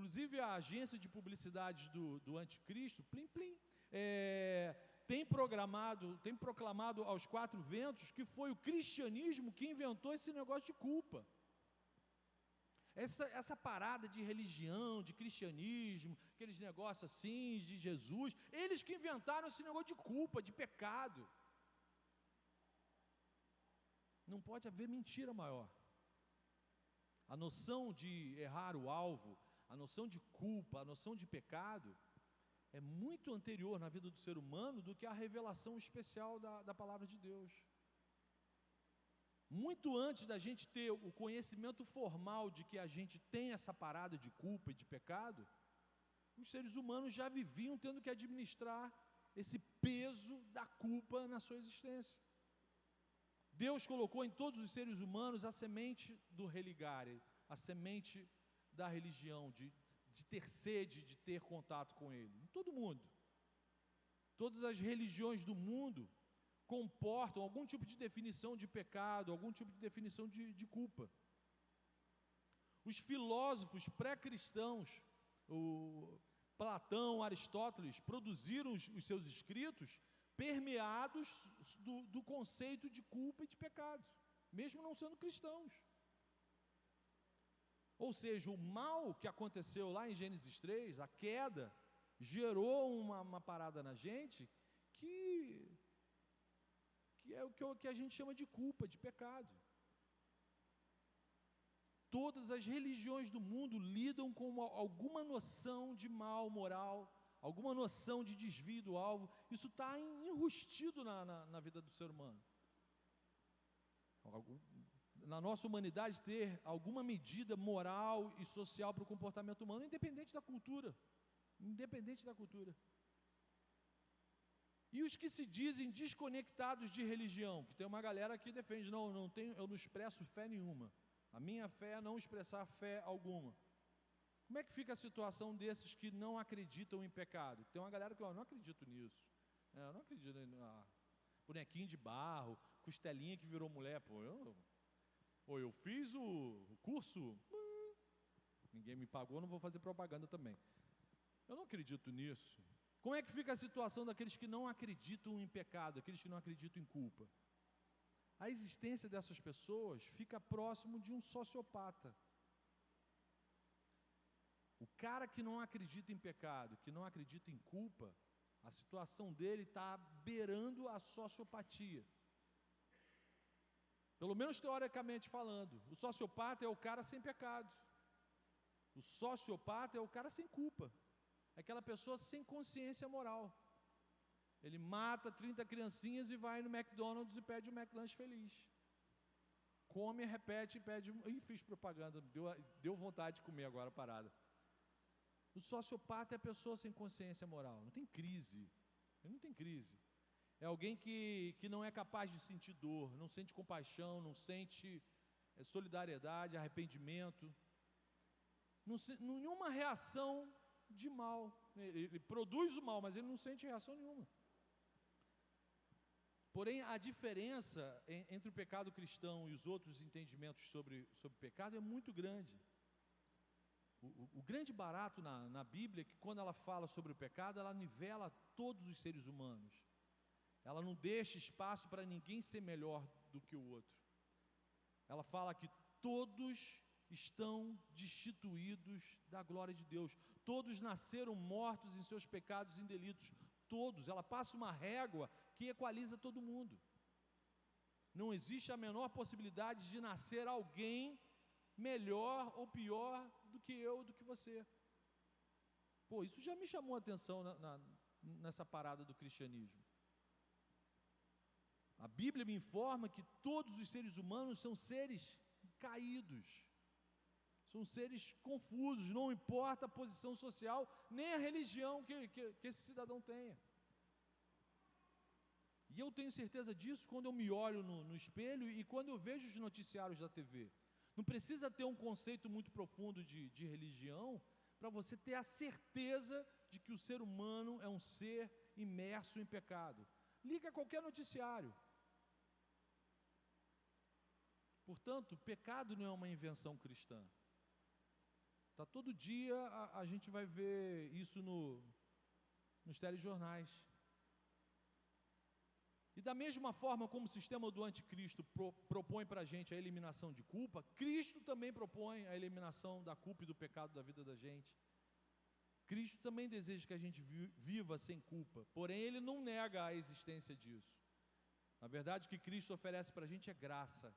Inclusive a agência de publicidade do anticristo, Plim Plim, tem proclamado aos quatro ventos que foi o cristianismo que inventou esse negócio de culpa. Essa parada de religião, de cristianismo, aqueles negócios assim, de Jesus, eles que inventaram esse negócio de culpa, de pecado. Não pode haver mentira maior. A noção de errar o alvo, a noção de culpa, a noção de pecado, é muito anterior na vida do ser humano do que a revelação especial da palavra de Deus. Muito antes da gente ter o conhecimento formal de que a gente tem essa parada de culpa e de pecado, os seres humanos já viviam tendo que administrar esse peso da culpa na sua existência. Deus colocou em todos os seres humanos a semente do religare, a semente da religião, de ter sede, de ter contato com Ele, em todo mundo. Todas as religiões do mundo comportam algum tipo de definição de pecado, algum tipo de definição de culpa. Os filósofos pré-cristãos, Platão, Aristóteles, produziram os seus escritos permeados do conceito de culpa e de pecado, mesmo não sendo cristãos. Ou seja, o mal que aconteceu lá em Gênesis 3, a queda, gerou uma parada na gente que é o que a gente chama de culpa, de pecado. Todas as religiões do mundo lidam com alguma noção de mal moral, alguma noção de desvio do alvo. Isso está enrustido na vida do ser humano. Na nossa humanidade, ter alguma medida moral e social para o comportamento humano, independente da cultura. Independente da cultura. E os que se dizem desconectados de religião, que tem uma galera que defende, eu não expresso fé nenhuma. A minha fé é não expressar fé alguma. Como é que fica a situação desses que não acreditam em pecado? Tem uma galera que, não acredito nisso. Eu não acredito em bonequinho de barro, costelinha que virou mulher. Eu fiz o curso, ninguém me pagou, não vou fazer propaganda também. Eu não acredito nisso. Como é que fica a situação daqueles que não acreditam em pecado, aqueles que não acreditam em culpa? A existência dessas pessoas fica próximo de um sociopata. O cara que não acredita em pecado, que não acredita em culpa, a situação dele está beirando a sociopatia. Pelo menos teoricamente falando. O sociopata é o cara sem pecado. O sociopata é o cara sem culpa. É aquela pessoa sem consciência moral. Ele mata 30 criancinhas e vai no McDonald's e pede um McLanche feliz. Come, repete e pede. Fiz propaganda, deu vontade de comer agora a parada. O sociopata é a pessoa sem consciência moral. Não tem crise. Ele não tem crise. É alguém que não é capaz de sentir dor, não sente compaixão, não sente solidariedade, arrependimento. Nenhuma reação de mal. Ele produz o mal, mas ele não sente reação nenhuma. Porém, a diferença entre o pecado cristão e os outros entendimentos sobre pecado é muito grande. O grande barato na Bíblia é que quando ela fala sobre o pecado, ela nivela todos os seres humanos. Ela não deixa espaço para ninguém ser melhor do que o outro. Ela fala que todos estão destituídos da glória de Deus. Todos nasceram mortos em seus pecados e delitos. Todos. Ela passa uma régua que equaliza todo mundo. Não existe a menor possibilidade de nascer alguém melhor ou pior do que eu, do que você. Isso já me chamou a atenção nessa parada do cristianismo. A Bíblia me informa que todos os seres humanos são seres caídos, são seres confusos, não importa a posição social, nem a religião que esse cidadão tenha. E eu tenho certeza disso quando eu me olho no espelho e quando eu vejo os noticiários da TV. Não precisa ter um conceito muito profundo de religião para você ter a certeza de que o ser humano é um ser imerso em pecado. Liga qualquer noticiário. Portanto, pecado não é uma invenção cristã. Tá todo dia a gente vai ver isso nos telejornais. E da mesma forma como o sistema do anticristo propõe para a gente a eliminação de culpa, Cristo também propõe a eliminação da culpa e do pecado da vida da gente. Cristo também deseja que a gente viva sem culpa, porém Ele não nega a existência disso. Na verdade, o que Cristo oferece para a gente é graça,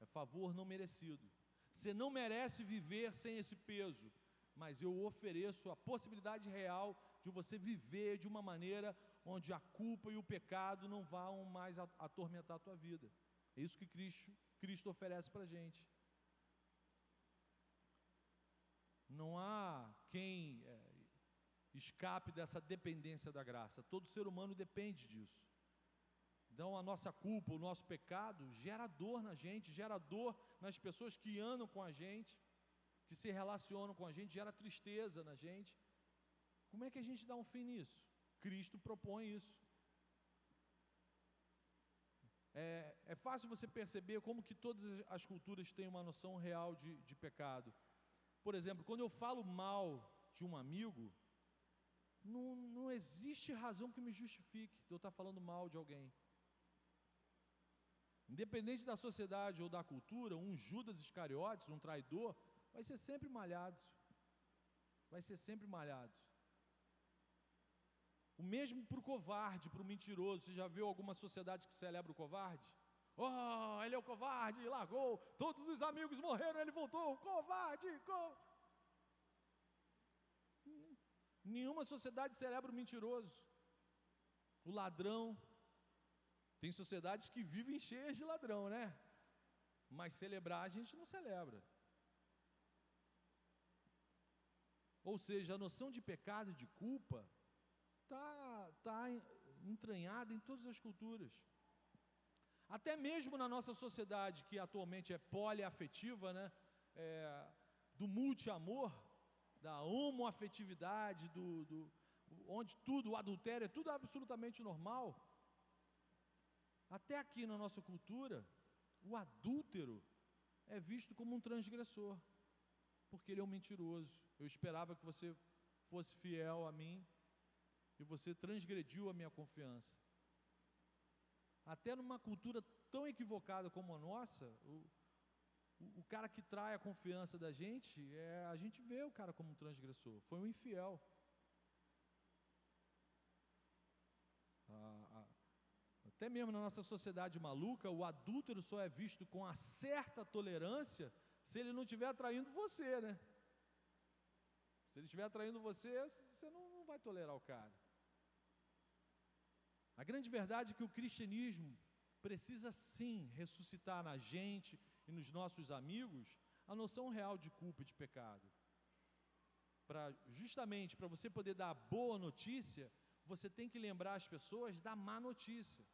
é favor não merecido. Você não merece viver sem esse peso, mas eu ofereço a possibilidade real de você viver de uma maneira onde a culpa e o pecado não vão mais atormentar a tua vida. É isso que Cristo oferece para a gente. Não há quem escape dessa dependência da graça. Todo ser humano depende disso. Então a nossa culpa, o nosso pecado gera dor na gente, gera dor nas pessoas que andam com a gente, que se relacionam com a gente, gera tristeza na gente. Como é que a gente dá um fim nisso? Cristo propõe isso. É fácil você perceber como que todas as culturas têm uma noção real de pecado. Por exemplo, quando eu falo mal de um amigo, não existe razão que me justifique de eu estar falando mal de alguém. Independente da sociedade ou da cultura, um Judas Iscariotes, um traidor, vai ser sempre malhado. Vai ser sempre malhado. O mesmo para o covarde, para o mentiroso. Você já viu alguma sociedade que celebra o covarde? Oh, ele é o covarde, largou, todos os amigos morreram, ele voltou, covarde, Nenhuma sociedade celebra o mentiroso, o ladrão. Tem sociedades que vivem cheias de ladrão, né? Mas celebrar a gente não celebra. Ou seja, a noção de pecado e de culpa está entranhada em todas as culturas. Até mesmo na nossa sociedade, que atualmente é poliafetiva, né? Do multiamor, da homoafetividade, onde tudo, o adultério, é tudo absolutamente normal. Até aqui na nossa cultura, o adúltero é visto como um transgressor, porque ele é um mentiroso. Eu esperava que você fosse fiel a mim, e você transgrediu a minha confiança. Até numa cultura tão equivocada como a nossa, o cara que trai a confiança da gente, a gente vê o cara como um transgressor, foi um infiel. Até mesmo na nossa sociedade maluca, o adúltero só é visto com uma certa tolerância se ele não estiver traindo você, né? Se ele estiver traindo você, você não vai tolerar o cara. A grande verdade é que o cristianismo precisa sim ressuscitar na gente e nos nossos amigos a noção real de culpa e de pecado. Justamente para você poder dar a boa notícia, você tem que lembrar as pessoas da má notícia.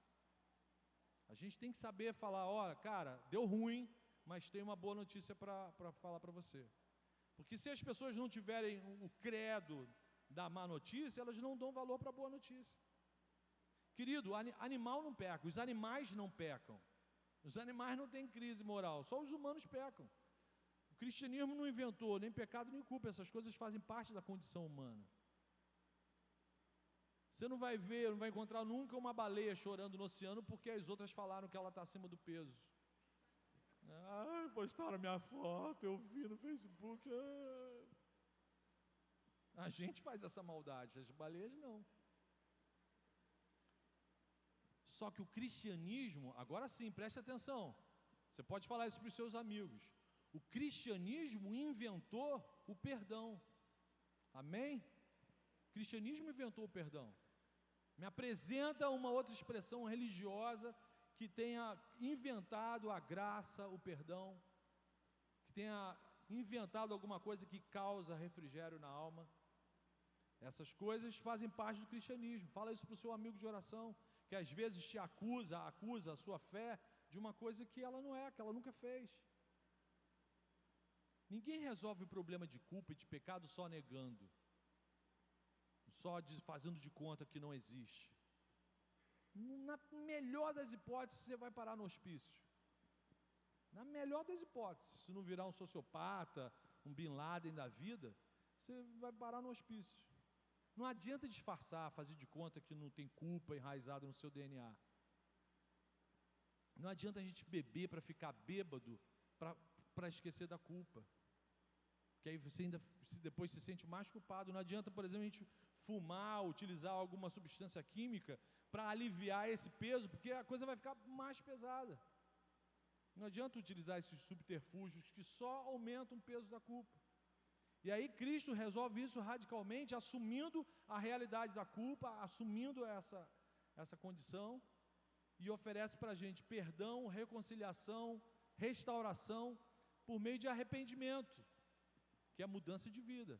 A gente tem que saber falar, olha, cara, deu ruim, mas tem uma boa notícia para falar para você. Porque se as pessoas não tiverem o credo da má notícia, elas não dão valor para a boa notícia. Querido, animal não peca, os animais não pecam. Os animais não têm crise moral, só os humanos pecam. O cristianismo não inventou nem pecado nem culpa, essas coisas fazem parte da condição humana. Você não vai ver, não vai encontrar nunca uma baleia chorando no oceano porque as outras falaram que ela está acima do peso. Postaram minha foto, eu vi no Facebook. A gente faz essa maldade, as baleias não. Só que o cristianismo, agora sim, preste atenção, você pode falar isso para os seus amigos. O cristianismo inventou o perdão. Amém? O cristianismo inventou o perdão. Me apresenta uma outra expressão religiosa que tenha inventado a graça, o perdão, que tenha inventado alguma coisa que causa refrigério na alma. Essas coisas fazem parte do cristianismo. Fala isso para o seu amigo de oração, que às vezes te acusa a sua fé de uma coisa que ela não é, que ela nunca fez. Ninguém resolve o problema de culpa e de pecado só negando, só fazendo de conta que não existe. Na melhor das hipóteses, você vai parar no hospício. Na melhor das hipóteses, se não virar um sociopata, um Bin Laden da vida, você vai parar no hospício. Não adianta disfarçar, fazer de conta que não tem culpa enraizada no seu DNA. Não adianta a gente beber para ficar bêbado, para esquecer da culpa. Que aí você ainda depois se sente mais culpado. Não adianta, por exemplo, a gente fumar, utilizar alguma substância química para aliviar esse peso, porque a coisa vai ficar mais pesada. Não adianta utilizar esses subterfúgios que só aumentam o peso da culpa. E aí Cristo resolve isso radicalmente, assumindo a realidade da culpa, assumindo essa condição, e oferece para a gente perdão, reconciliação, restauração, por meio de arrependimento, que é a mudança de vida.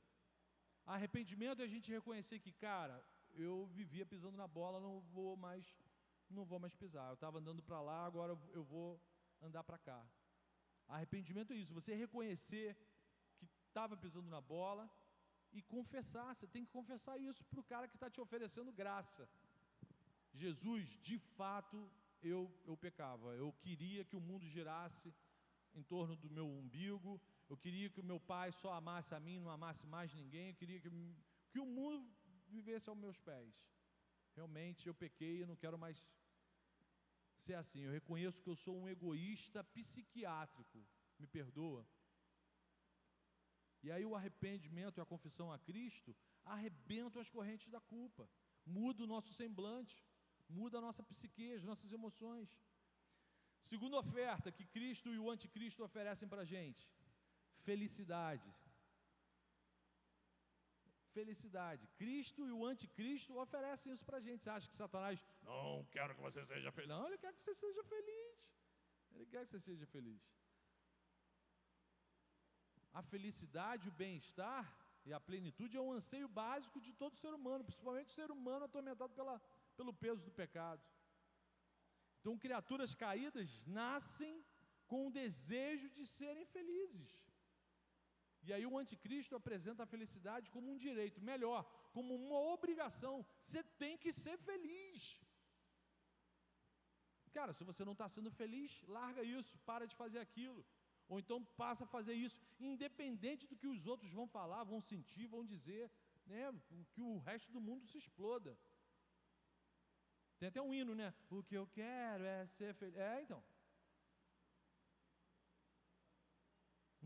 Arrependimento é a gente reconhecer que, cara, eu vivia pisando na bola, não vou mais pisar. Eu estava andando para lá, agora eu vou andar para cá. Arrependimento é isso, você reconhecer que estava pisando na bola e confessar. Você tem que confessar isso para o cara que está te oferecendo graça. Jesus, de fato, eu pecava. Eu queria que o mundo girasse em torno do meu umbigo. Eu queria que o meu pai só amasse a mim, não amasse mais ninguém. Eu queria que o mundo vivesse aos meus pés. Realmente eu pequei, eu não quero mais ser assim. Eu reconheço que eu sou um egoísta psiquiátrico. Me perdoa. E aí o arrependimento e a confissão a Cristo arrebentam as correntes da culpa. Muda o nosso semblante, muda a nossa psique, as nossas emoções. Segunda oferta que Cristo e o anticristo oferecem para a gente: felicidade. Felicidade. Cristo e o anticristo oferecem isso para a gente. Você acha que Satanás, não quero que você seja feliz? Não, ele quer que você seja feliz. Ele quer que você seja feliz. A felicidade, o bem-estar e a plenitude é um anseio básico de todo ser humano, principalmente o ser humano atormentado pelo peso do pecado. Então, criaturas caídas nascem com o desejo de serem felizes. E aí o anticristo apresenta a felicidade como um direito, melhor, como uma obrigação. Você tem que ser feliz. Cara, se você não está sendo feliz, larga isso, para de fazer aquilo. Ou então passa a fazer isso, independente do que os outros vão falar, vão sentir, vão dizer, né? Que o resto do mundo se exploda. Tem até um hino, né? O que eu quero é ser feliz. Então.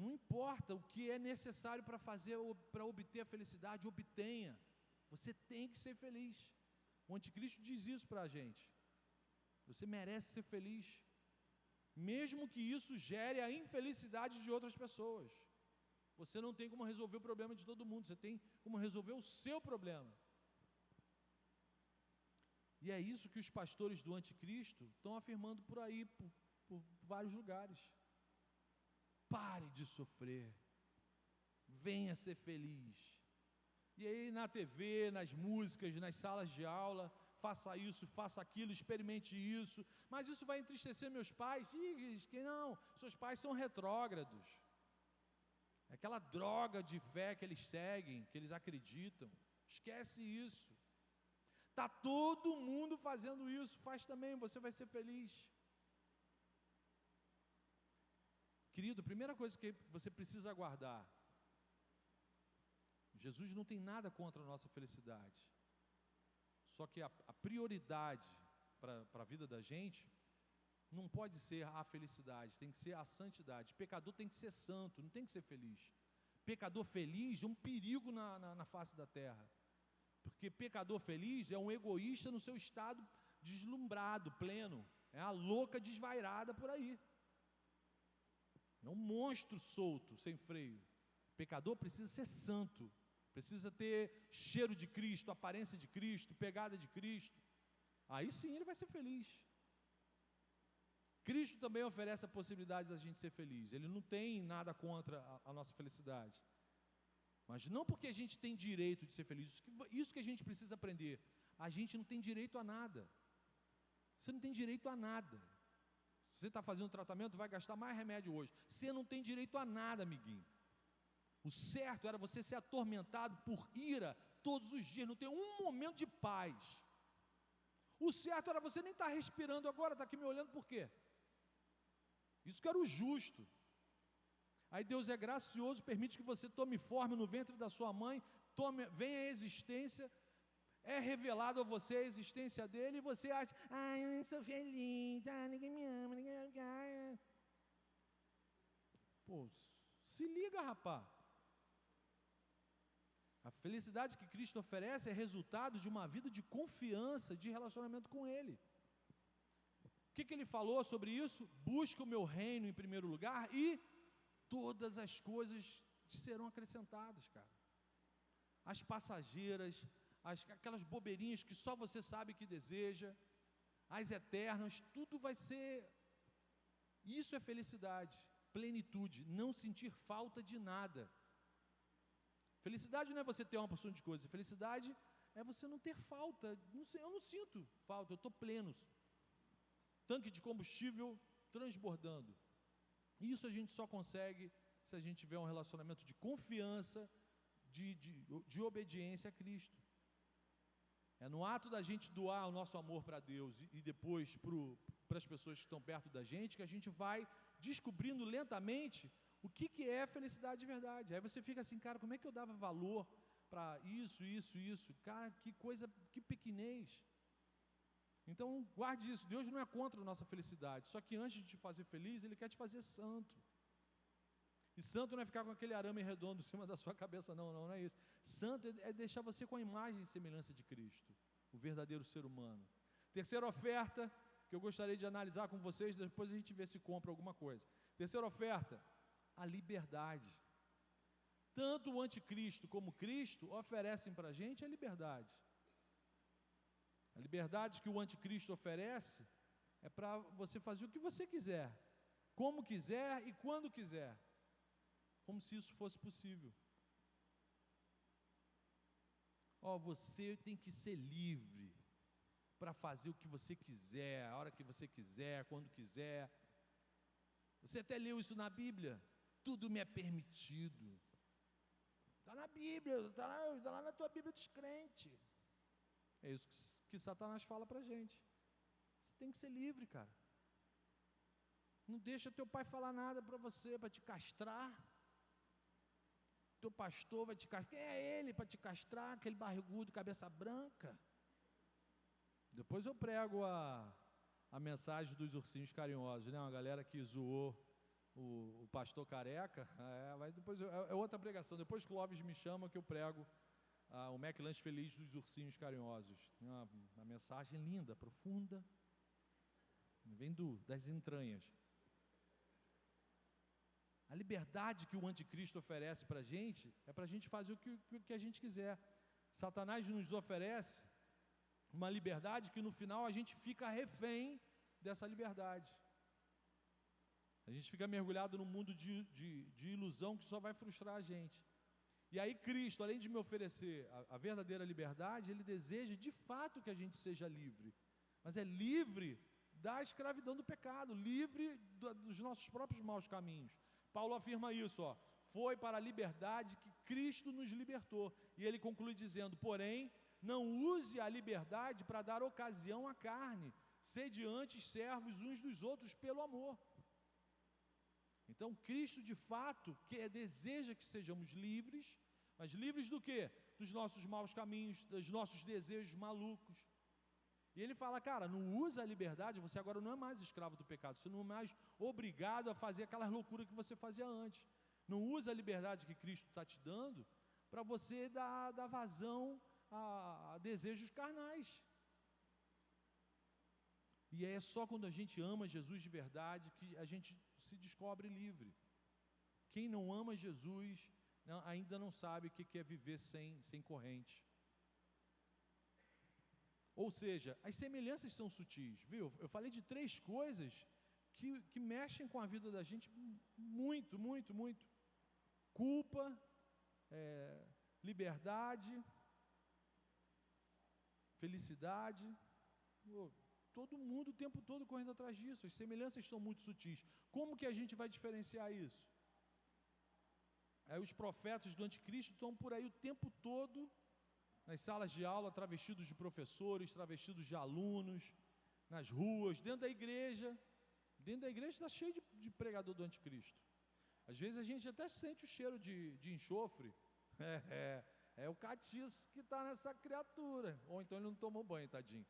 Não importa o que é necessário para fazer, para obter a felicidade, obtenha. Você tem que ser feliz. O anticristo diz isso para a gente. Você merece ser feliz, mesmo que isso gere a infelicidade de outras pessoas. Você não tem como resolver o problema de todo mundo, você tem como resolver o seu problema. E é isso que os pastores do anticristo estão afirmando por aí, por vários lugares. Pare de sofrer, venha ser feliz. E aí na TV, nas músicas, nas salas de aula, faça isso, faça aquilo, experimente isso. Mas isso vai entristecer meus pais? Diz que não, seus pais são retrógrados. É aquela droga de fé que eles seguem, que eles acreditam. Esquece isso. Está todo mundo fazendo isso, faz também, você vai ser feliz. Querido, a primeira coisa que você precisa guardar: Jesus não tem nada contra a nossa felicidade. Só que a prioridade para a vida da gente não pode ser a felicidade, tem que ser a santidade. Pecador tem que ser santo, não tem que ser feliz. Pecador feliz é um perigo na face da terra. Porque pecador feliz é um egoísta no seu estado deslumbrado, pleno. É a louca desvairada por aí. É um monstro solto, sem freio. Pecador precisa ser santo, precisa ter cheiro de Cristo, aparência de Cristo, pegada de Cristo. Aí sim ele vai ser feliz. Cristo também oferece a possibilidade da gente ser feliz. Ele não tem nada contra a nossa felicidade. Mas não porque a gente tem direito de ser feliz. Isso que a gente precisa aprender. A gente não tem direito a nada. Você não tem direito a nada. Se você está fazendo tratamento, vai gastar mais remédio hoje. Você não tem direito a nada, amiguinho. O certo era você ser atormentado por ira todos os dias, não ter um momento de paz. O certo era você nem estar respirando agora, está aqui me olhando por quê? Isso que era o justo. Aí Deus é gracioso, permite que você tome forma no ventre da sua mãe, venha a existência, é revelado a você a existência dele, e você acha, eu não sou feliz, ninguém me ama, ninguém me ama. Pô, se liga, rapaz. A felicidade que Cristo oferece é resultado de uma vida de confiança, de relacionamento com Ele. O que Ele falou sobre isso? Busca o meu reino em primeiro lugar e todas as coisas te serão acrescentadas, cara. As passageiras, aquelas bobeirinhas que só você sabe que deseja, as eternas, tudo vai ser. Isso é felicidade, plenitude, não sentir falta de nada. Felicidade não é você ter uma porção de coisas, felicidade é você não ter falta. Eu não sinto falta, eu estou pleno. Tanque de combustível transbordando. Isso a gente só consegue se a gente tiver um relacionamento de confiança, de obediência a Cristo. É no ato da gente doar o nosso amor para Deus e depois para as pessoas que estão perto da gente, que a gente vai descobrindo lentamente o que é felicidade de verdade. Aí você fica assim, cara, como é que eu dava valor para isso? Cara, que coisa, que pequenez. Então, guarde isso, Deus não é contra a nossa felicidade, só que antes de te fazer feliz, Ele quer te fazer santo. E santo não é ficar com aquele arame redondo em cima da sua cabeça, não é isso. Santo é deixar você com a imagem e semelhança de Cristo, o verdadeiro ser humano. Terceira oferta, que eu gostaria de analisar com vocês, depois a gente vê se compra alguma coisa. Terceira oferta, a liberdade. Tanto o anticristo como Cristo oferecem para a gente a liberdade. A liberdade que o anticristo oferece é para você fazer o que você quiser, como quiser e quando quiser, como se isso fosse possível. Você tem que ser livre para fazer o que você quiser, a hora que você quiser, quando quiser. Você até leu isso na Bíblia? Tudo me é permitido. Está na Bíblia, está lá na tua Bíblia dos crentes. É isso que Satanás fala para a gente. Você tem que ser livre, cara. Não deixa teu pai falar nada para você, para te castrar. Teu pastor vai te castrar. Quem é ele para te castrar? Aquele barrigudo, cabeça branca. Depois eu prego a mensagem dos ursinhos carinhosos, né? Uma galera que zoou o pastor careca. Mas depois é outra pregação. Depois que o Clóvis me chama que eu prego o McLanche Feliz dos ursinhos carinhosos. Uma mensagem linda, profunda. Vem das entranhas. A liberdade que o anticristo oferece para a gente é para a gente fazer o que a gente quiser. Satanás nos oferece uma liberdade que no final a gente fica refém dessa liberdade. A gente fica mergulhado num mundo de ilusão que só vai frustrar a gente. E aí Cristo, além de me oferecer a verdadeira liberdade, Ele deseja de fato que a gente seja livre. Mas é livre da escravidão do pecado, livre dos nossos próprios maus caminhos. Paulo afirma isso, foi para a liberdade que Cristo nos libertou. E ele conclui dizendo, porém, não use a liberdade para dar ocasião à carne, sede antes servos uns dos outros pelo amor. Então, Cristo de fato deseja que sejamos livres, mas livres do quê? Dos nossos maus caminhos, dos nossos desejos malucos. E ele fala, cara, não usa a liberdade, você agora não é mais escravo do pecado, você não é mais obrigado a fazer aquelas loucuras que você fazia antes. Não usa a liberdade que Cristo está te dando para você dar vazão a desejos carnais. E é só quando a gente ama Jesus de verdade que a gente se descobre livre. Quem não ama Jesus ainda não sabe o que é viver sem corrente. Ou seja, as semelhanças são sutis, viu? Eu falei de 3 coisas que mexem com a vida da gente muito, muito, muito. Culpa, liberdade, felicidade. Todo mundo o tempo todo correndo atrás disso. As semelhanças são muito sutis. Como que a gente vai diferenciar isso? Os profetas do anticristo estão por aí o tempo todo nas salas de aula, travestidos de professores, travestidos de alunos, nas ruas, dentro da igreja. Dentro da igreja está cheio de pregador do anticristo. Às vezes a gente até sente o cheiro de enxofre. É o catiço que está nessa criatura. Ou então ele não tomou banho, tadinho.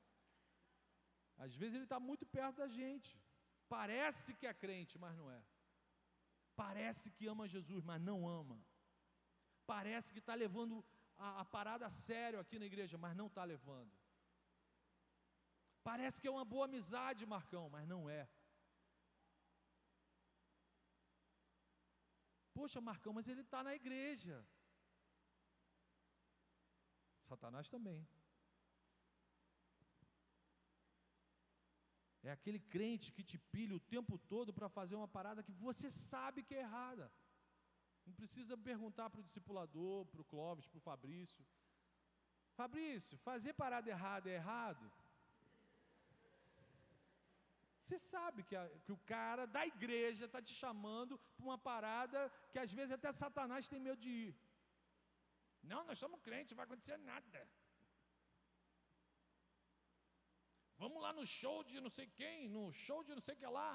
Às vezes ele está muito perto da gente. Parece que é crente, mas não é. Parece que ama Jesus, mas não ama. Parece que está levando a parada a sério aqui na igreja, mas não está levando. Parece que é uma boa amizade, Marcão, mas não é. Poxa, Marcão, mas ele está na igreja. Satanás também. É aquele crente que te pilha o tempo todo para fazer uma parada que você sabe que é errada. Não precisa perguntar para o discipulador, para o Clóvis, para o Fabrício. Fabrício, fazer parada errada é errado? Você sabe que o cara da igreja está te chamando para uma parada que às vezes até Satanás tem medo de ir. Não, nós somos crentes, não vai acontecer nada. Vamos lá no show de não sei quem, no show de não sei o que lá.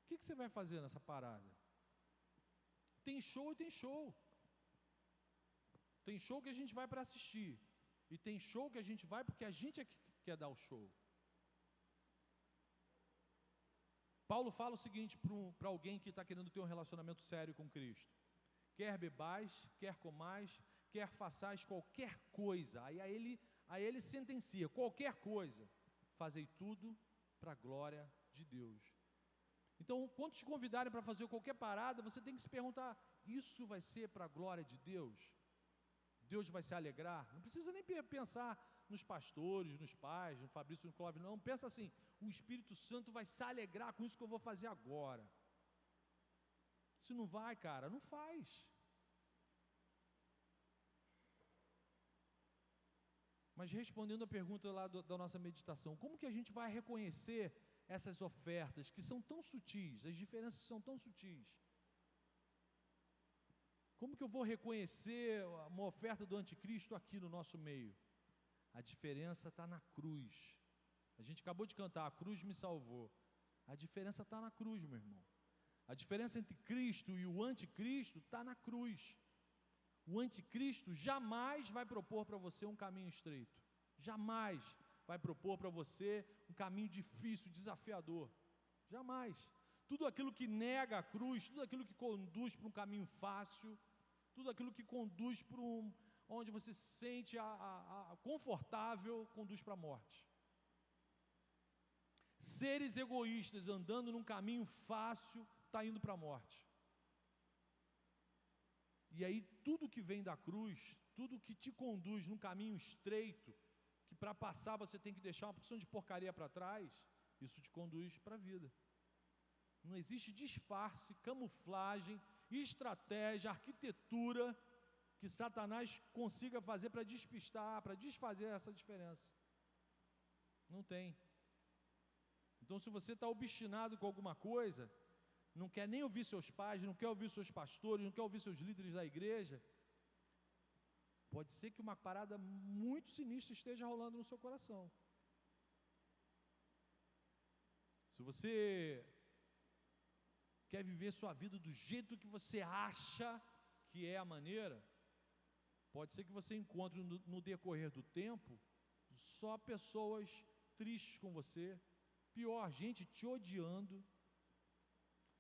O que você vai fazer nessa parada? Tem show e tem show. Tem show que a gente vai para assistir. E tem show que a gente vai porque a gente é que quer dar o show. Paulo fala o seguinte para alguém que está querendo ter um relacionamento sério com Cristo: quer bebais, quer comais, quer façais qualquer coisa. Aí ele sentencia: qualquer coisa, fazei tudo para a glória de Deus. Então, quando te convidarem para fazer qualquer parada, você tem que se perguntar: isso vai ser para a glória de Deus? Deus vai se alegrar? Não precisa nem pensar nos pastores, nos pais, no Fabrício, no Clóvis, não. Pensa assim: o Espírito Santo vai se alegrar com isso que eu vou fazer agora. Se não vai, cara, não faz. Mas respondendo a pergunta lá da nossa meditação, como que a gente vai reconhecer essas ofertas que são tão sutis, as diferenças são tão sutis? Como que eu vou reconhecer uma oferta do anticristo aqui no nosso meio? A diferença está na cruz. A gente acabou de cantar: a cruz me salvou. A diferença está na cruz, meu irmão. A diferença entre Cristo e o anticristo está na cruz. O anticristo jamais vai propor para você um caminho estreito. Jamais vai propor para você um caminho difícil, desafiador. Jamais. Tudo aquilo que nega a cruz, tudo aquilo que conduz para um caminho fácil, tudo aquilo que conduz para onde você se sente confortável, conduz para a morte. Seres egoístas andando num caminho fácil, está indo para a morte. E aí tudo que vem da cruz, tudo que te conduz num caminho estreito, que para passar você tem que deixar uma porção de porcaria para trás, isso te conduz para a vida. Não existe disfarce, camuflagem, estratégia, arquitetura que Satanás consiga fazer para despistar, para desfazer essa diferença. Não tem. Então, se você está obstinado com alguma coisa, não quer nem ouvir seus pais, não quer ouvir seus pastores, não quer ouvir seus líderes da igreja, pode ser que uma parada muito sinistra esteja rolando no seu coração. Se você quer viver sua vida do jeito que você acha que é a maneira, pode ser que você encontre no decorrer do tempo só pessoas tristes com você, pior, gente te odiando,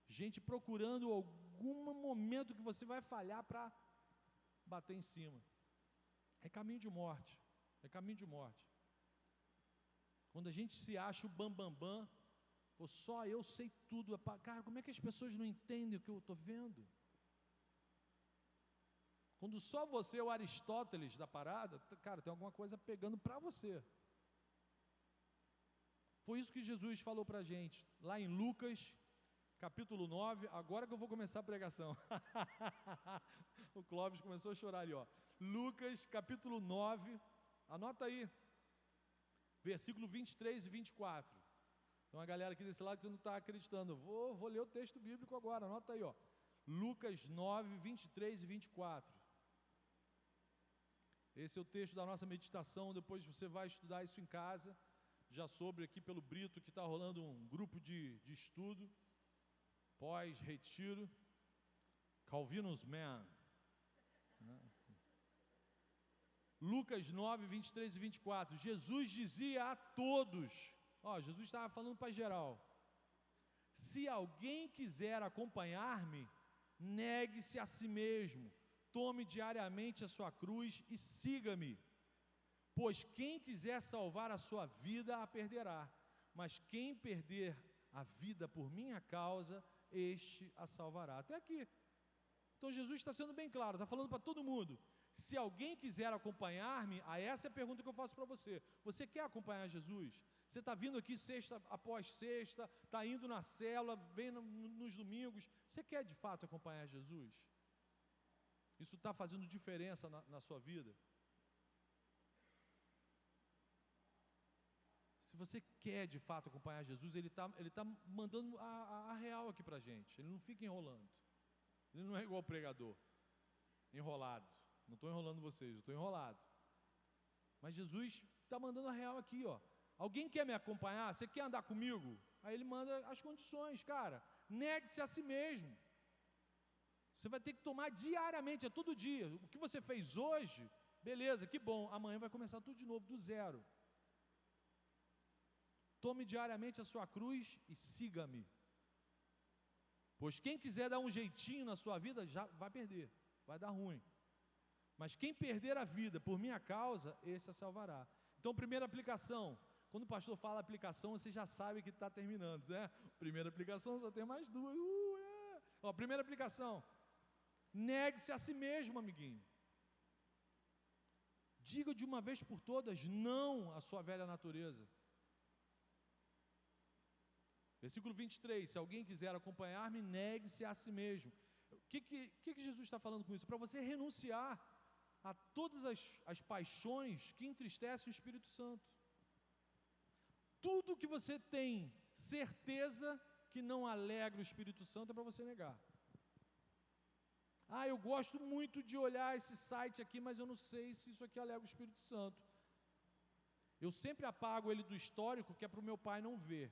gente procurando algum momento que você vai falhar para bater em cima. É caminho de morte, é caminho de morte. Quando a gente se acha o bambambam, só eu sei tudo. Cara, como é que as pessoas não entendem o que eu estou vendo? Quando só você é o Aristóteles da parada, cara, tem alguma coisa pegando para você. Foi isso que Jesus falou para a gente, lá em Lucas, capítulo 9, agora que eu vou começar a pregação. O Clóvis começou a chorar ali, ó. Lucas, capítulo 9, anota aí, versículo 23 e 24. Tem uma galera aqui desse lado que não está acreditando. Vou ler o texto bíblico agora, anota aí, ó. Lucas 9, 23 e 24. Esse é o texto da nossa meditação. Depois você vai estudar isso em casa. Já sobre aqui pelo Brito, que está rolando um grupo de estudo. pós-retiro, Calvinus Man. Lucas 9, 23 e 24. Jesus dizia a todos, Jesus estava falando para geral: se alguém quiser acompanhar-me, negue-se a si mesmo, tome diariamente a sua cruz e siga-me. Pois quem quiser salvar a sua vida, a perderá. Mas quem perder a vida por minha causa, este a salvará. Até aqui. Então Jesus está sendo bem claro, está falando para todo mundo. Se alguém quiser acompanhar-me, essa é a pergunta que eu faço para você. Você quer acompanhar Jesus? Você está vindo aqui sexta após sexta, está indo na célula, vem nos domingos. Você quer de fato acompanhar Jesus? Isso está fazendo diferença na sua vida? Se você quer de fato acompanhar Jesus, Ele tá mandando a real aqui para a gente. Ele não fica enrolando. Ele não é igual o pregador, enrolado. Não estou enrolando vocês, eu estou enrolado. Mas Jesus está mandando a real aqui, Alguém quer me acompanhar? Você quer andar comigo? Aí Ele manda as condições, cara. Negue-se a si mesmo. Você vai ter que tomar diariamente, é todo dia. O que você fez hoje, beleza, que bom. Amanhã vai começar tudo de novo, do zero. Tome diariamente a sua cruz e siga-me. Pois quem quiser dar um jeitinho na sua vida, já vai perder, vai dar ruim. Mas quem perder a vida por minha causa, esse a salvará. Então, primeira aplicação. Quando o pastor fala aplicação, você já sabe que está terminando, né? Primeira aplicação, só tem mais duas. Primeira aplicação. Negue-se a si mesmo, amiguinho. Diga de uma vez por todas não à sua velha natureza. Versículo 23, se alguém quiser acompanhar-me, negue-se a si mesmo. O que Jesus está falando com isso? Para você renunciar a todas as paixões que entristecem o Espírito Santo. Tudo que você tem certeza que não alegra o Espírito Santo é para você negar. Eu gosto muito de olhar esse site aqui, mas eu não sei se isso aqui alegra o Espírito Santo. Eu sempre apago ele do histórico, que é para o meu pai não ver.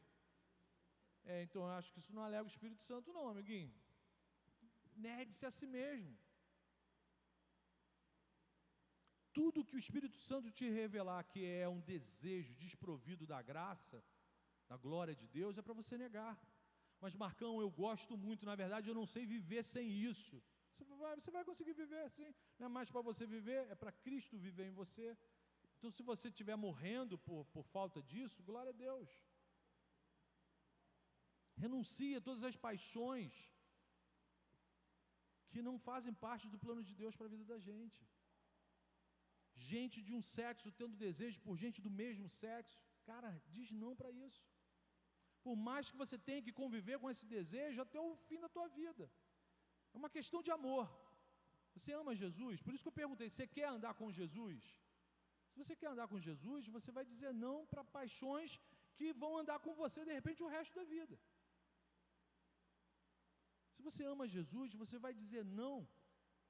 Então eu acho que isso não alega o Espírito Santo não, amiguinho. Negue-se a si mesmo. Tudo que o Espírito Santo te revelar que é um desejo desprovido da graça, da glória de Deus, é para você negar. Mas Marcão, eu gosto muito, na verdade eu não sei viver sem isso. Você vai conseguir viver assim. Não é mais para você viver, é para Cristo viver em você. Então se você estiver morrendo por falta disso, glória a Deus. Renuncie a todas as paixões que não fazem parte do plano de Deus para a vida da gente. Gente de um sexo tendo desejo por gente do mesmo sexo, cara, diz não para isso. Por mais que você tenha que conviver com esse desejo até o fim da tua vida. É uma questão de amor. Você ama Jesus? Por isso que eu perguntei, você quer andar com Jesus? Se você quer andar com Jesus, você vai dizer não para paixões que vão andar com você de repente o resto da vida. Se você ama Jesus, você vai dizer não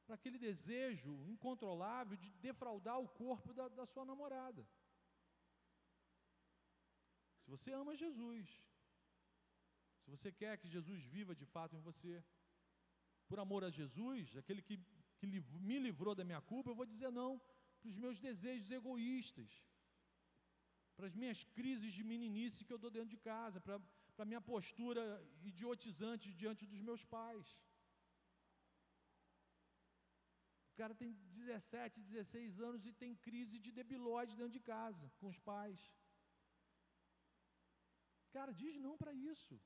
para aquele desejo incontrolável de defraudar o corpo da sua namorada. Se você ama Jesus, se você quer que Jesus viva de fato em você, por amor a Jesus, aquele que me livrou da minha culpa, eu vou dizer não para os meus desejos egoístas, para as minhas crises de meninice que eu dou dentro de casa, para a minha postura idiotizante diante dos meus pais. O cara tem 17, 16 anos e tem crise de debilóide dentro de casa, com os pais. Cara, diz não para isso.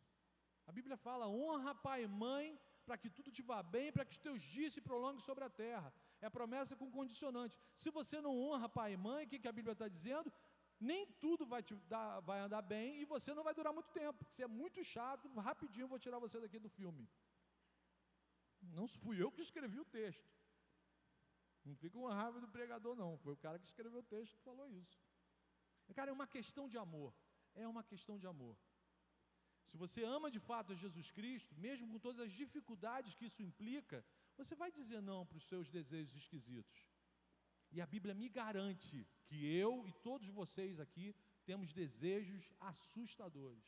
A Bíblia fala, honra pai e mãe, para que tudo te vá bem, para que os teus dias se prolonguem sobre a terra. É a promessa com condicionante. Se você não honra pai e mãe, o que a Bíblia está dizendo? Nem tudo vai andar bem e você não vai durar muito tempo, porque você é muito chato, rapidinho eu vou tirar você daqui do filme. Não fui eu que escrevi o texto. Não fica uma raiva do pregador não, foi o cara que escreveu o texto que falou isso. Cara, é uma questão de amor, é uma questão de amor. Se você ama de fato a Jesus Cristo, mesmo com todas as dificuldades que isso implica, você vai dizer não para os seus desejos esquisitos. E a Bíblia me garante que eu e todos vocês aqui temos desejos assustadores.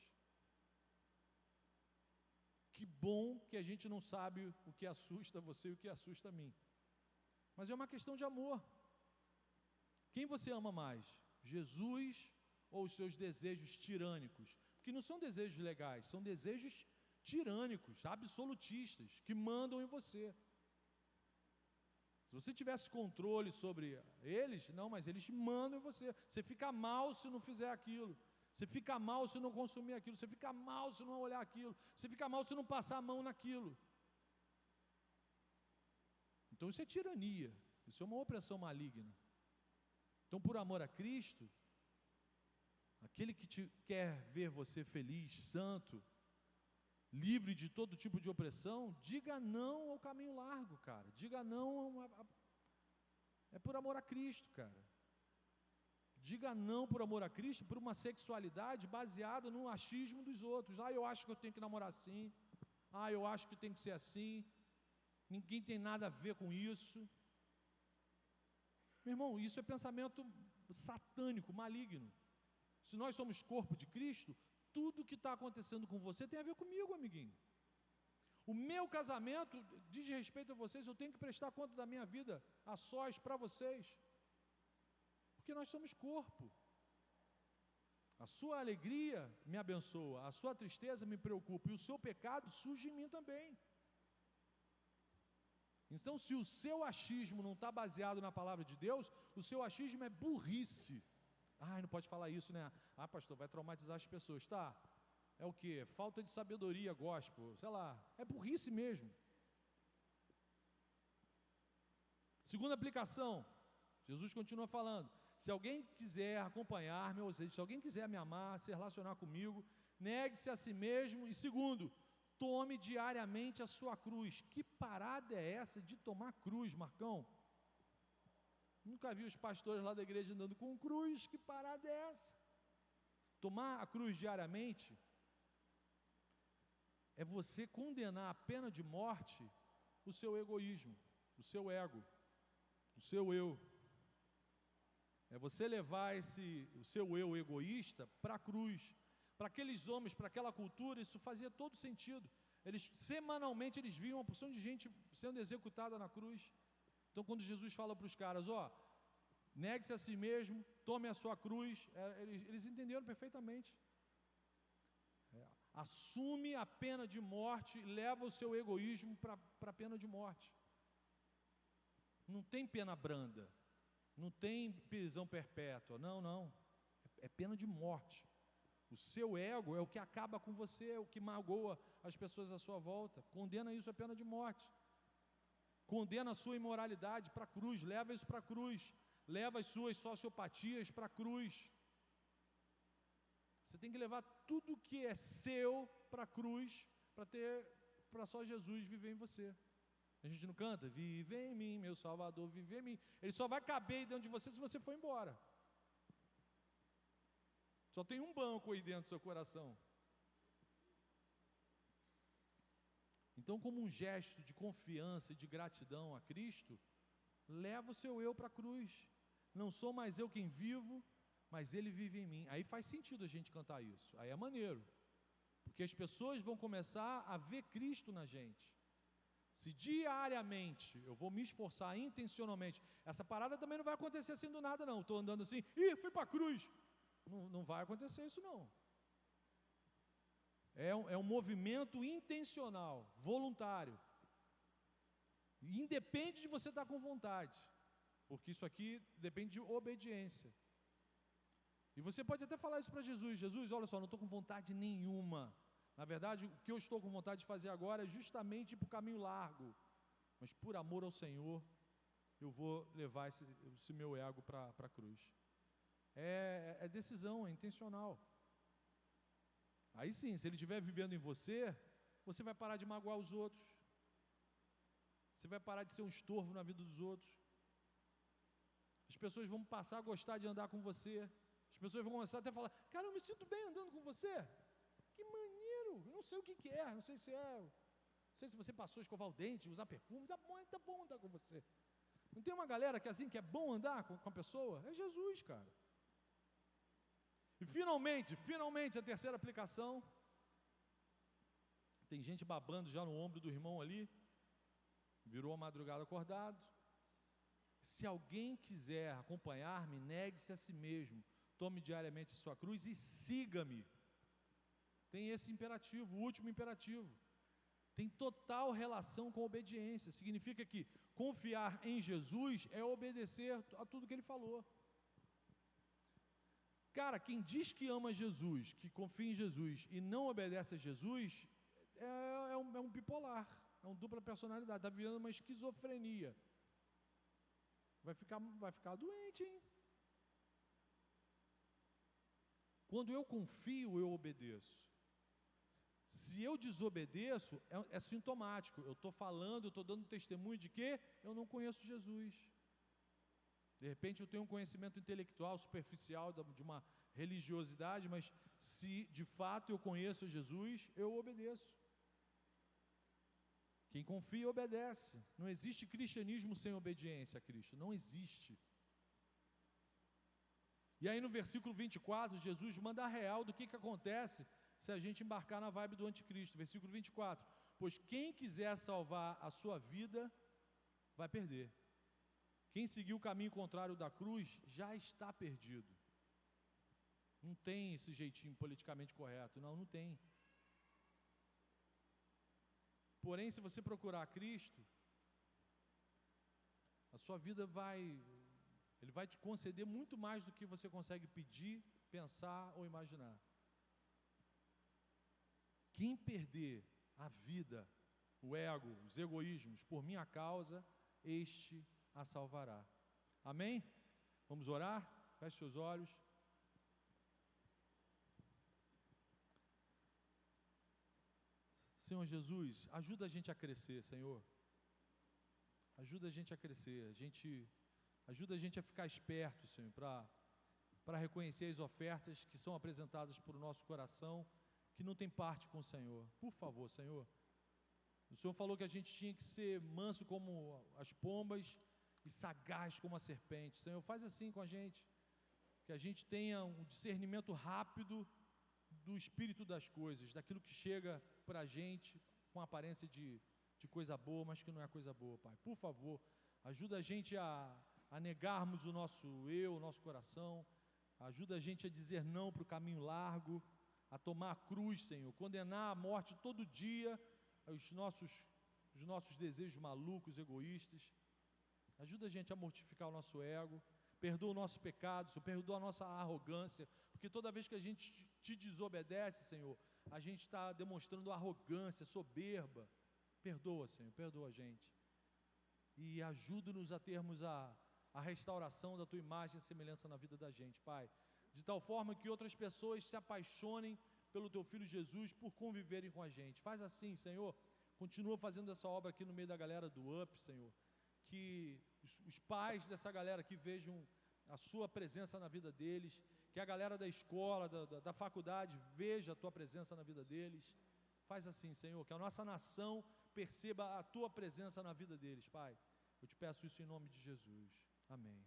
Que bom que a gente não sabe o que assusta você e o que assusta a mim. Mas é uma questão de amor. Quem você ama mais? Jesus ou os seus desejos tirânicos? Porque não são desejos legais, são desejos tirânicos, absolutistas, que mandam em você. Se você tivesse controle sobre eles, não, mas eles mandam em você. Você fica mal se não fizer aquilo. Você fica mal se não consumir aquilo. Você fica mal se não olhar aquilo. Você fica mal se não passar a mão naquilo. Então isso é tirania. Isso é uma opressão maligna. Então, por amor a Cristo, aquele que quer ver você feliz, santo, livre de todo tipo de opressão, diga não ao caminho largo, cara. Diga não é por amor a Cristo, cara. Diga não por amor a Cristo, por uma sexualidade baseada no achismo dos outros. Eu acho que eu tenho que namorar assim. Eu acho que tem que ser assim. Ninguém tem nada a ver com isso. Meu irmão, isso é pensamento satânico, maligno. Se nós somos corpo de Cristo, tudo que está acontecendo com você tem a ver comigo, amiguinho. O meu casamento diz respeito a vocês, eu tenho que prestar conta da minha vida a sós para vocês. Porque nós somos corpo. A sua alegria me abençoa, a sua tristeza me preocupa, e o seu pecado surge em mim também. Então, se o seu achismo não está baseado na palavra de Deus, o seu achismo é burrice. Não pode falar isso, né? Pastor, vai traumatizar as pessoas. Tá, é o quê? Falta de sabedoria gospel, sei lá, é burrice mesmo. Segunda aplicação, Jesus continua falando, se alguém quiser acompanhar-me, ou seja, se alguém quiser me amar, se relacionar comigo, negue-se a si mesmo, e segundo, tome diariamente a sua cruz. Que parada é essa de tomar cruz, Marcão? Nunca vi os pastores lá da igreja andando com cruz, que parada é essa? Tomar a cruz diariamente é você condenar a pena de morte o seu egoísmo, o seu ego, o seu eu. É você levar o seu eu egoísta para a cruz. Para aqueles homens, para aquela cultura, isso fazia todo sentido. Semanalmente eles viam uma porção de gente sendo executada na cruz. Então, quando Jesus fala para os caras, negue-se a si mesmo, tome a sua cruz, eles entenderam perfeitamente. Assume a pena de morte, leva o seu egoísmo para a pena de morte. Não tem pena branda, não tem prisão perpétua, não. É pena de morte. O seu ego é o que acaba com você, é o que magoa as pessoas à sua volta. Condena isso à pena de morte. Condena a sua imoralidade para a cruz, leva isso para a cruz. Leva as suas sociopatias para a cruz. Você tem que levar tudo que é seu para a cruz, para só Jesus viver em você. A gente não canta? Vive em mim, meu Salvador, vive em mim. Ele só vai caber dentro de você se você for embora. Só tem um banco aí dentro do seu coração. Então, como um gesto de confiança e de gratidão a Cristo, leva o seu eu para a cruz. Não sou mais eu quem vivo, mas Ele vive em mim. Aí faz sentido a gente cantar isso. Aí é maneiro. Porque as pessoas vão começar a ver Cristo na gente. Se diariamente eu vou me esforçar intencionalmente, essa parada também não vai acontecer assim do nada, não. Estou andando assim, fui para a cruz. Não vai acontecer isso, não. É um movimento intencional, voluntário. E independe de você estar com vontade, porque isso aqui depende de obediência. E você pode até falar isso para Jesus: Jesus, olha só, não estou com vontade nenhuma. Na verdade, o que eu estou com vontade de fazer agora é justamente ir para o caminho largo. Mas por amor ao Senhor, eu vou levar esse meu ego para a cruz. É decisão, é intencional. Aí sim, se ele estiver vivendo em você, você vai parar de magoar os outros. Você vai parar de ser um estorvo na vida dos outros. As pessoas vão passar a gostar de andar com você. As pessoas vão começar até a falar: cara, eu me sinto bem andando com você. Que maneiro, eu não sei o que é, não sei se você passou a escovar o dente, usar perfume, tá bom andar com você. Não tem uma galera que assim, que é bom andar com a pessoa? É Jesus, cara. E finalmente, a terceira aplicação, Tem gente babando já no ombro do irmão ali, virou a madrugada acordado. Se alguém quiser acompanhar-me, negue-se a si mesmo, tome diariamente a sua cruz e siga-me. Tem esse imperativo, o último imperativo. Tem total relação com a obediência. Significa que confiar em Jesus é obedecer a tudo que ele falou. Cara, quem diz que ama Jesus, que confia em Jesus e não obedece a Jesus, é um bipolar, é um dupla personalidade, está vivendo uma esquizofrenia. Vai ficar doente, hein? Quando eu confio, eu obedeço. Se eu desobedeço, é sintomático. Eu estou falando, eu estou dando testemunho de que eu não conheço Jesus. De repente eu tenho um conhecimento intelectual superficial de uma religiosidade, mas se de fato eu conheço Jesus, eu obedeço. Quem confia, obedece. Não existe cristianismo sem obediência a Cristo. Não existe. E aí no versículo 24, Jesus manda a real do que acontece se a gente embarcar na vibe do anticristo. Versículo 24. Pois quem quiser salvar a sua vida, vai perder. Quem seguir o caminho contrário da cruz, já está perdido. Não tem esse jeitinho politicamente correto. Não tem. Porém, se você procurar Cristo, a sua vida Ele vai te conceder muito mais do que você consegue pedir, pensar ou imaginar. Quem perder a vida, o ego, os egoísmos, por minha causa, este a salvará. Amém? Vamos orar? Feche seus olhos. Senhor Jesus, ajuda a gente a crescer, Senhor. Ajuda a gente a crescer, ajuda a gente a ficar esperto, Senhor, para reconhecer as ofertas que são apresentadas por nosso coração, que não tem parte com o Senhor. Por favor, Senhor. O Senhor falou que a gente tinha que ser manso como as pombas e sagaz como a serpente. Senhor, faz assim com a gente, que a gente tenha um discernimento rápido do espírito das coisas, daquilo que chega para a gente com aparência de coisa boa, mas que não é coisa boa, Pai. Por favor, ajuda a gente a negarmos o nosso eu, o nosso coração, ajuda a gente a dizer não para o caminho largo, a tomar a cruz, Senhor, condenar a morte todo dia, os nossos desejos malucos, egoístas. Ajuda a gente a mortificar o nosso ego, perdoa o nosso pecado, Senhor, perdoa a nossa arrogância, porque toda vez que a gente te desobedece, Senhor, a gente está demonstrando arrogância, soberba. Perdoa, Senhor, perdoa a gente. E ajuda-nos a termos a restauração da Tua imagem e semelhança na vida da gente, Pai. De tal forma que outras pessoas se apaixonem pelo Teu Filho Jesus por conviverem com a gente. Faz assim, Senhor. Continua fazendo essa obra aqui no meio da galera do UP, Senhor. Que os pais dessa galera aqui vejam a Sua presença na vida deles. Que a galera da escola, da faculdade veja a Tua presença na vida deles. Faz assim, Senhor, que a nossa nação perceba a Tua presença na vida deles, Pai. Eu te peço isso em nome de Jesus. Amém.